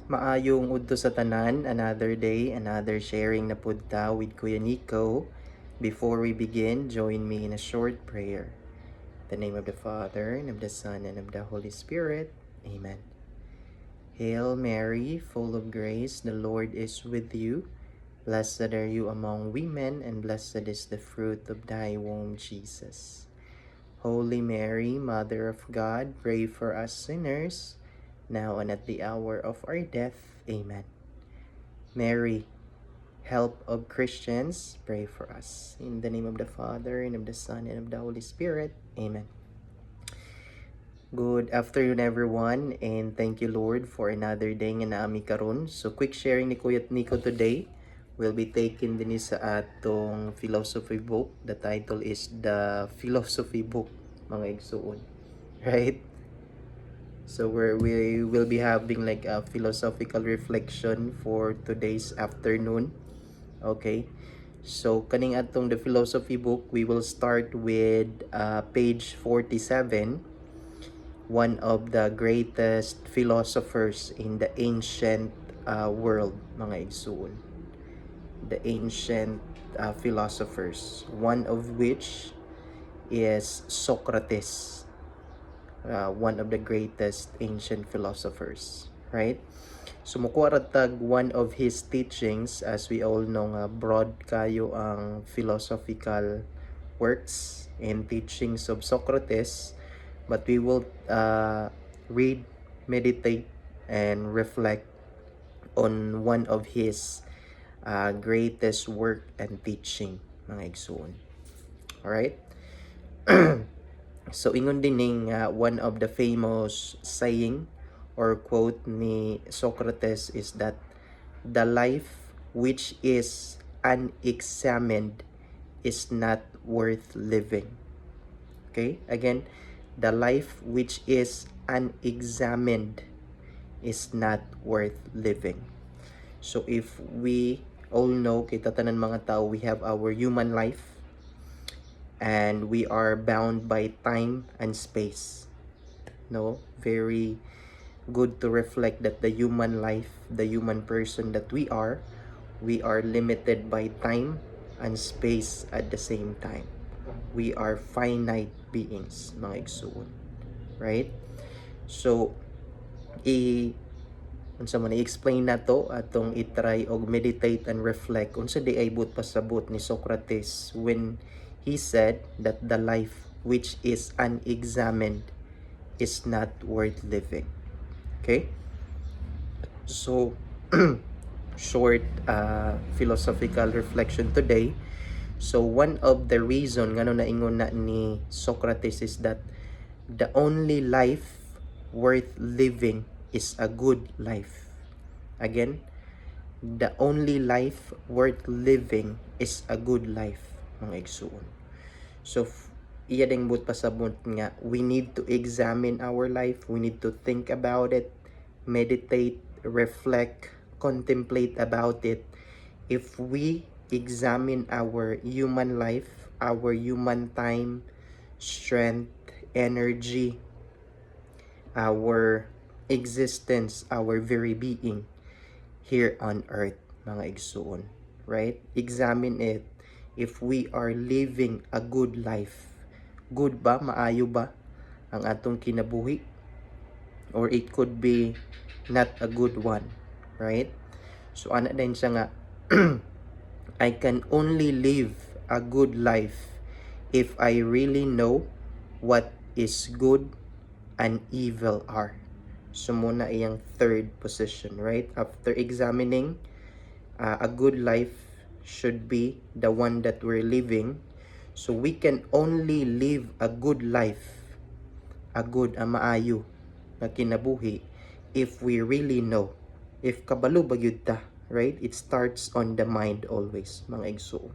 Maayong udto sa tanan, another day, another sharing na pudta with Kuya Nico. Before we begin, join me in a short prayer. In the name of the Father, and of the Son, and of the Holy Spirit. Amen. Hail Mary, full of grace, the Lord is with you. Blessed are you among women, and blessed is the fruit of thy womb, Jesus. Holy Mary, Mother of God, pray for us sinners, now and at the hour of our death. Amen. Mary, help of Christians, pray for us. In the name of the Father, and of the Son, and of the Holy Spirit. Amen. Good afternoon, everyone, and thank you, Lord, for another day nga naami karon. So, quick sharing ni Kuya Nico today. We'll be taking din sa atong philosophy book. The title is The Philosophy Book, mga igsuon. Right? So we will be having like a philosophical reflection for today's afternoon. Okay. So kaning atong the philosophy book, we will start with page 47. One of the greatest philosophers in the ancient world, mga igsuon. The ancient philosophers, one of which is Socrates. One of the greatest ancient philosophers, right? Sumukuha tag one of his teachings, as we all know nga broad kayo ang philosophical works and teachings of Socrates, but we will read, meditate, and reflect on one of his greatest work and teaching, mga igsoon. Alright? So ingon din ning one of the famous saying or quote ni Socrates is that the life which is unexamined is not worth living. Okay? Again, the life which is unexamined is not worth living. So if we all know, kita tanan mga tao, we have our human life, and we are bound by time and space. No, very good to reflect that the human life, the human person that we are limited by time and space at the same time. We are finite beings, mga igsuon. Right? So, unsa man i-explain na to atong i-try og meditate and reflect unsa di ay but pasabot ni Socrates when he said that the life which is unexamined is not worth living. Okay? So, short philosophical reflection today. So, one of the reason ngano naingon na ni Socrates is that the only life worth living is a good life. Again, the only life worth living is a good life, mga igsuon. So, iya ding but pasabot nga, we need to examine our life, we need to think about it, meditate, reflect, contemplate about it. If we examine our human life, our human time, strength, energy, our existence, our very being here on earth, mga igsuon, right? Examine it. If we are living a good life, good ba, maayo ba ang atong kinabuhi, or it could be not a good one, right? So ana din siya nga I can only live a good life if I really know what is good and evil are. So muna iyang third position, right? After examining, a good life should be the one that we're living. So we can only live a good life, a good, maayo na kinabuhi, if we really know, if kabalo ba yun ta, right? It starts on the mind always, mga igso.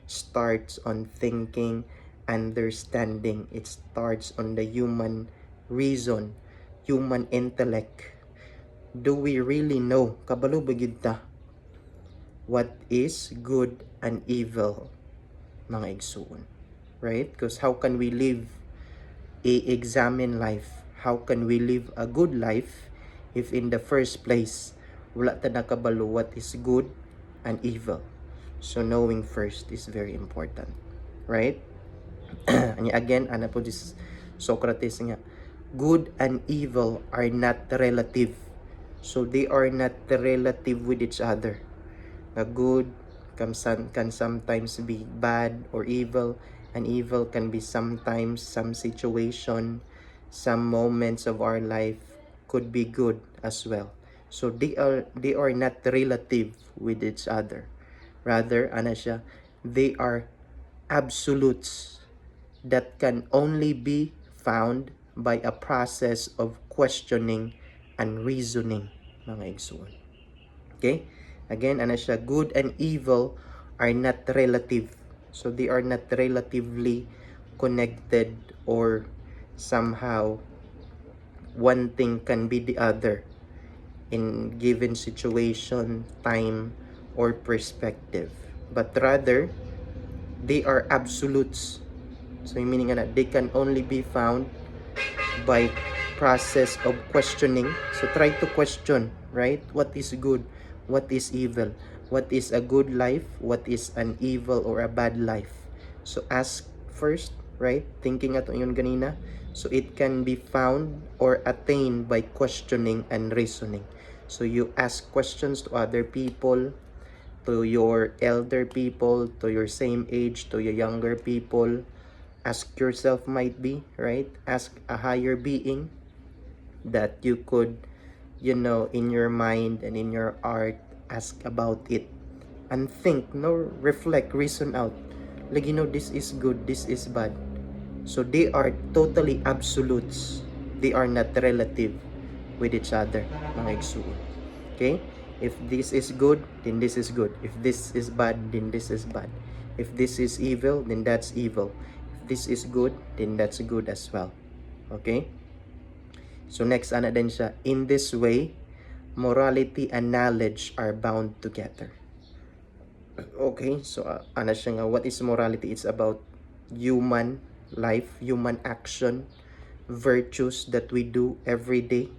Starts on thinking, understanding. It starts on the human reason, human intellect. Do we really know, kabalo ba yun ta, what is good and evil, mga igsoon, right? Because how can we live examine life? How can we live a good life if in the first place wala ta nakabalo what is good and evil. So knowing first is very important, right? And again, ano po this Socrates nga, good and evil are not relative. So they are not relative with each other. A good can sometimes be bad or evil, and evil can be sometimes some situation, some moments of our life could be good as well. So they are not relative with each other. Rather, ano siya, they are absolutes that can only be found by a process of questioning and reasoning, mga igsoon. Okay? Again, ano siya, good and evil are not relative. So they are not relatively connected, or somehow one thing can be the other in given situation, time, or perspective. But rather, they are absolutes. So meaning na they can only be found by process of questioning. So try to question, right? What is good? What is evil? What is a good life? What is an evil or a bad life? So ask first, right? Thinking ato yun ganina. So it can be found or attained by questioning and reasoning. So you ask questions to other people, to your elder people, to your same age, to your younger people. Ask yourself, might be, right? Ask a higher being that you could, in your mind and in your art, ask about it. And think, no, reflect, reason out. Like, this is good, this is bad. So they are totally absolutes. They are not relative with each other, mga igsuon. Okay? If this is good, then this is good. If this is bad, then this is bad. If this is evil, then that's evil. If this is good, then that's good as well. Okay? So next, ano din siya, in this way, morality and knowledge are bound together. Okay, so ano siya nga, what is morality? It's about human life, human action, virtues that we do every day,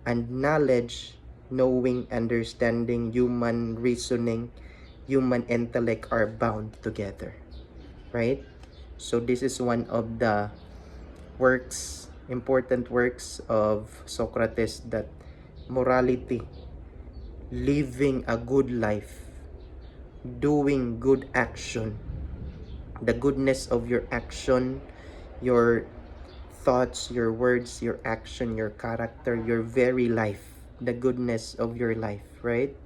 and knowledge, knowing, understanding, human reasoning, human intellect are bound together, right? So this is one of the works, important works of Socrates, that morality, living a good life, doing good action, the goodness of your action, your thoughts, your words, your action, your character, your very life, the goodness of your life, right?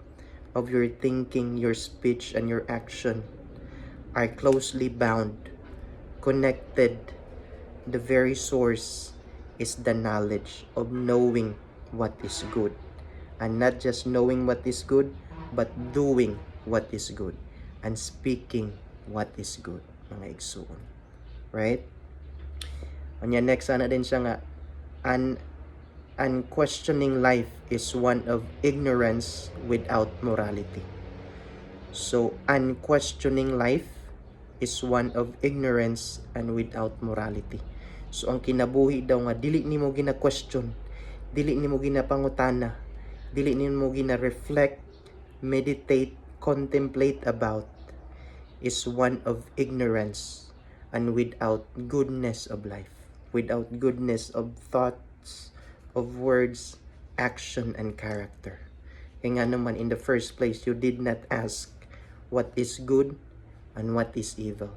Of your thinking, your speech, and your action are closely bound, connected. The very source is the knowledge of knowing what is good. And not just knowing what is good, but doing what is good and speaking what is good, mga igsoon. Right? Anya next, ana din siya nga, unquestioning life is one of ignorance without morality. So unquestioning life is one of ignorance and without morality. So ang kinabuhi daw nga, dili nimo gina-question, dili nimo ginapangutana, dili nimo gina-reflect, meditate, contemplate about, is one of ignorance and without goodness of life, without goodness of thoughts, of words, action, and character. Kaya nga naman, in the first place, you did not ask what is good and what is evil,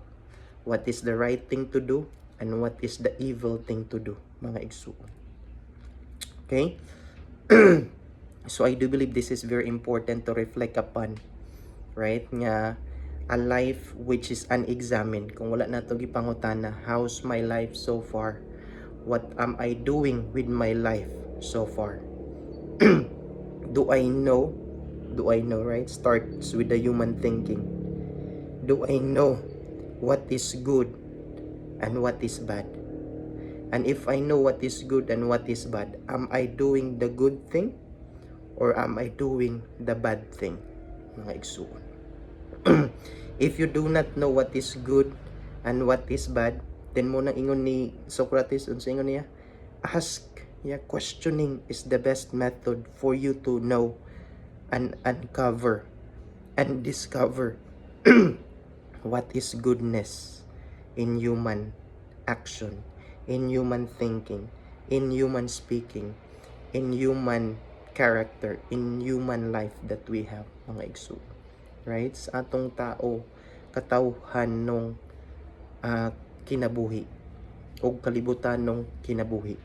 what is the right thing to do and what is the evil thing to do, mga igsuon. Okay? So I do believe this is very important to reflect upon, right? Nga a life which is unexamined, kung wala na to gipangutana, how's my life so far? What am I doing with my life so far? Do I know, right? Starts with the human thinking. Do I know what is good and what is bad? And if I know what is good and what is bad, am I doing the good thing or am I doing the bad thing, mga igsuon? If you do not know what is good and what is bad, then mo nang ingon ni Socrates, unsa ingon niya? Ask. Yeah, questioning is the best method for you to know and uncover and discover what is goodness in human action, in human thinking, in human speaking, in human character, in human life that we have, mga igsoon. Right? Sa atong tao, katawhan nung kinabuhi o kalibutan nung kinabuhi.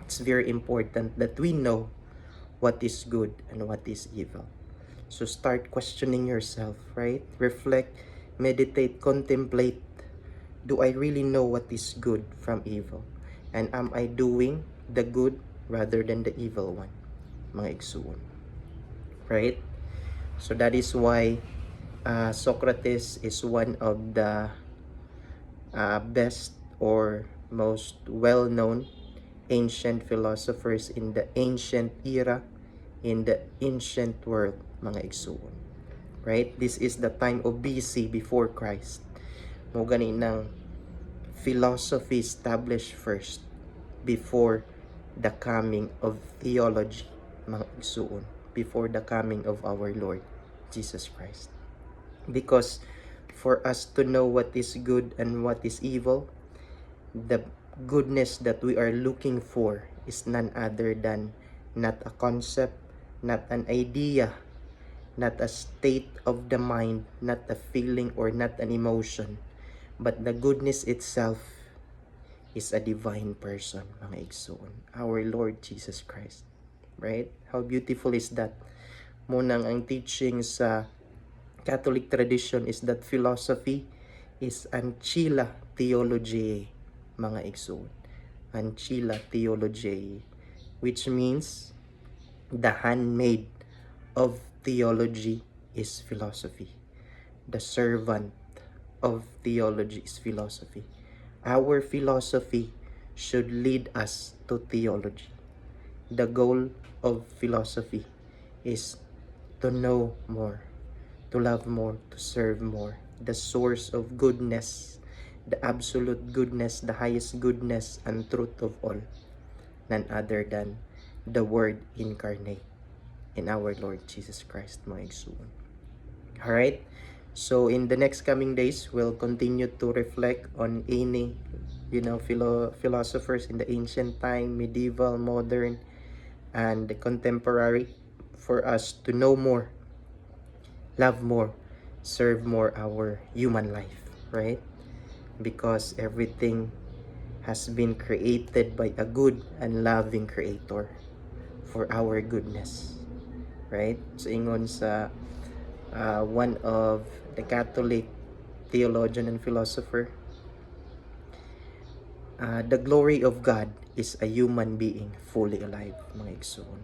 It's very important that we know what is good and what is evil. So start questioning yourself, right? Reflect, meditate, contemplate. Do I really know what is good from evil? And am I doing the good rather than the evil one? Mga igsoon. Right? So that is why Socrates is one of the best or most well-known ancient philosophers in the ancient era, in the ancient world, mga igsoon. Right? This is the time of BC, before Christ. Mo gani ng philosophy established first before the coming of theology, mga igsoon, before the coming of our Lord Jesus Christ. Because for us to know what is good and what is evil, the goodness that we are looking for is none other than not a concept, not an idea, not a state of the mind, not a feeling or not an emotion, but the goodness itself is a divine person, mga igsoon, our Lord Jesus Christ. Right? How beautiful is that? Munang ang teaching sa Catholic tradition is that philosophy is ancilla theologiae, mga igsoon. Ancilla theologiae, which means the handmaid of theology is philosophy. The servant of theology is philosophy. Our philosophy should lead us to theology. The goal of philosophy is to know more, to love more, to serve more. The source of goodness, the absolute goodness, the highest goodness and truth of all, none other than the Word incarnate in our Lord Jesus Christ, mga igsoon. Alright? So in the next coming days, we'll continue to reflect on any, philosophers in the ancient time, medieval, modern, and contemporary, for us to know more, love more, serve more our human life, right? Because everything has been created by a good and loving creator for our goodness, right? So ingon sa one of the Catholic theologian and philosopher, the glory of God is a human being fully alive, mga igsoon.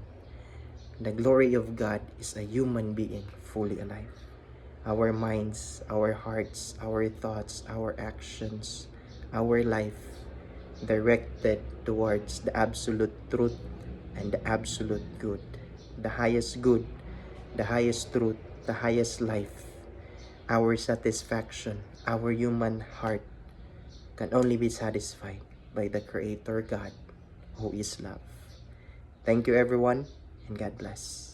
The glory of God is a human being fully alive. Our minds, our hearts, our thoughts, our actions, our life directed towards the absolute truth and the absolute good. The highest good, the highest truth, the highest life. Our satisfaction, our human heart can only be satisfied by the Creator God who is love. Thank you everyone, and God bless.